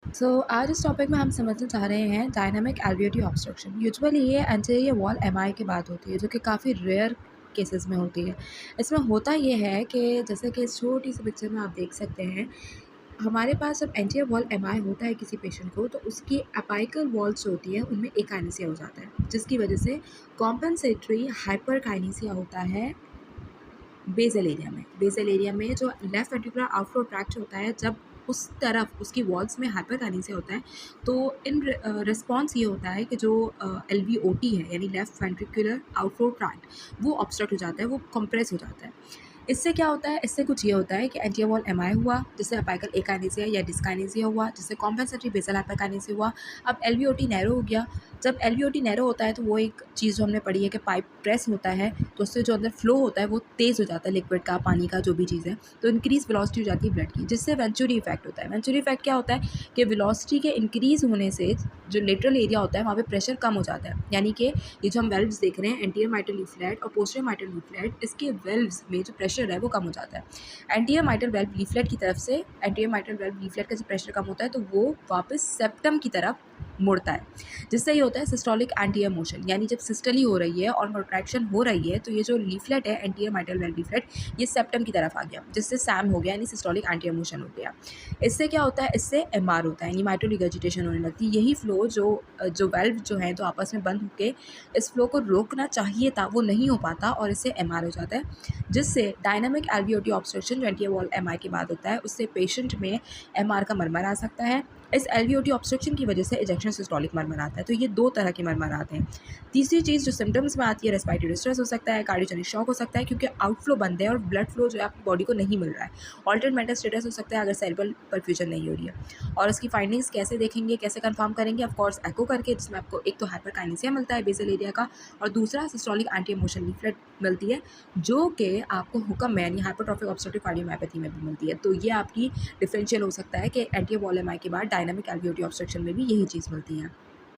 आज इस टॉपिक में हम समझना चाह रहे हैं डायनामिक एल्वियोटी ऑब्स्ट्रक्शन। यूजुअली ये एंटीरियर वॉल एमआई की बात होती है, जो कि काफ़ी रेयर केसेस में होती है। इसमें होता ये है कि जैसे कि इस छोटी सी पिक्चर में आप देख सकते हैं, हमारे पास जब एंटीरियर वॉल एमआई होता है किसी पेशेंट को, तो उसकी अपाइकल वॉल्स जो होती है उनमें एकाइनेसिया हो जाता है, जिसकी वजह से कॉम्पेंसेटरी हाइपरकाइनेसिया होता है बेसल एरिया में जो लेफ्ट वेंट्रिकुलर आउटफ्लो ट्रैक्ट होता है, जब उस तरफ उसकी वॉल्स में हाइपरकाइनेसिया होता है, तो इन रिस्पॉन्स ये होता है कि जो एलवीओटी है यानी लेफ्ट वेंट्रिकुलर आउटफ्लो ट्रैक्ट, वो ऑब्स्ट्रक्ट हो जाता है, वो कंप्रेस हो जाता है। इससे क्या होता है, इससे कुछ ये होता है कि एंटीरियर वॉल एमआई हुआ, जिससे अपाइकल एकाइनेसिया या डिस्काइनेसिया हुआ, जिससे कॉम्पेंसेटरी बेसल हाइपरकाइनेसिया हुआ। अब एलवीओटी नैरो हो गया। जब एलवीओटी नैरो होता है तो वो एक चीज़ जो हमने पढ़ी है कि पाइप प्रेस होता है, तो उससे जो अंदर फ्लो होता है वो तेज़ हो जाता है, लिक्विड का, पानी का, जो भी चीज़ है, तो इंक्रीज़ वेलोसिटी हो जाती है ब्लड की, जिससे वेंचुरी इफेक्ट होता है। वेंचुरी इफेक्ट क्या होता है कि वेलोसिटी के इंक्रीज़ होने से जो लेटरल एरिया होता है वहाँ पे प्रेशर कम हो जाता है। यानी कि ये जो हम वेल्व्स देख रहे हैं, एंटीरियर माइटल लीफलेट और पोस्टीरियर माइटल लीफलेट, इसके वेल्व्स में जो प्रेशर है वो कम हो जाता है। एंटीरियर माइटल वेल्व लीफलेट की तरफ से एंटीरियर माइटल वेल्व लीफलेट का जब प्रेशर कम होता है तो वो वापस सेप्टम की तरफ मुड़ता है, जिससे ये होता है सिस्टोलिक एंटीरियर मोशन। यानी जब सिस्टली हो रही है और कॉन्ट्रैक्शन हो रही है, तो ये जो लीफलेट है एंटीरियर माइटल वेल्व लीफलेट, ये सेप्टम की तरफ आ गया, जिससे सैम हो गया, यानी सिस्टोलिक एंटीरियर मोशन हो गया। इससे क्या होता है, इससे एमआर होता है, यानी माइटल रिगर्जिटेशन होने लगती है। यही फ्लो जो वेल्व जो है तो आपस में बंद होकर इस फ्लो को रोकना चाहिए था, वो नहीं हो पाता और इससे एमआर हो जाता है, जिससे डायनामिक एल्वियोटी ऑब्स्ट्रक्शन जो एंटीरियर वॉल एमआई के बाद होता है, उससे पेशेंट में एमआर का मरमर आ सकता है। इस एल्वियोटी ऑब्स्ट्रक्शन की वजह से इजेक्शन सिस्टोलिक मरमर आता है। तो ये 2 तरह के मरमर आते हैं। तीसरी चीज़ जो सिम्पटम्स में आती है, रेस्पिरेटरी डिस्ट्रेस हो सकता है, कार्डियोजेनिक शॉक हो सकता है, क्योंकि आउटफ्लो बंद है और ब्लड फ्लो जो है आपकी बॉडी को नहीं मिल रहा है। ऑल्टर्ड मेंटल स्टेटस हो सकता है अगर सेरेब्रल परफ्यूजन नहीं हो रही है। और इसकी फाइंडिंग्स कैसे देखेंगे, कैसे कंफर्म करेंगे? ऑफ कोर्स एको करके, जिसमें आपको एक तो हाइपरकाइनेसिया मिलता है बेसल एरिया का, और दूसरा सिस्टोलिक एंटीरियर मोशन लीफलेट मिलती है, जो कि आपको हुक्म में यानी हाइपरट्रॉफिक ऑब्स्ट्रक्टिव कार्डियोमायोपैथी में भी मिलती है। तो ये आपकी डिफरेंशियल हो सकता है कि एंटीरियर वॉल एमआई के बाद डायनामिक एल्वियोटी ऑब्स्ट्रक्शन में भी यही चीज़ मिलती है।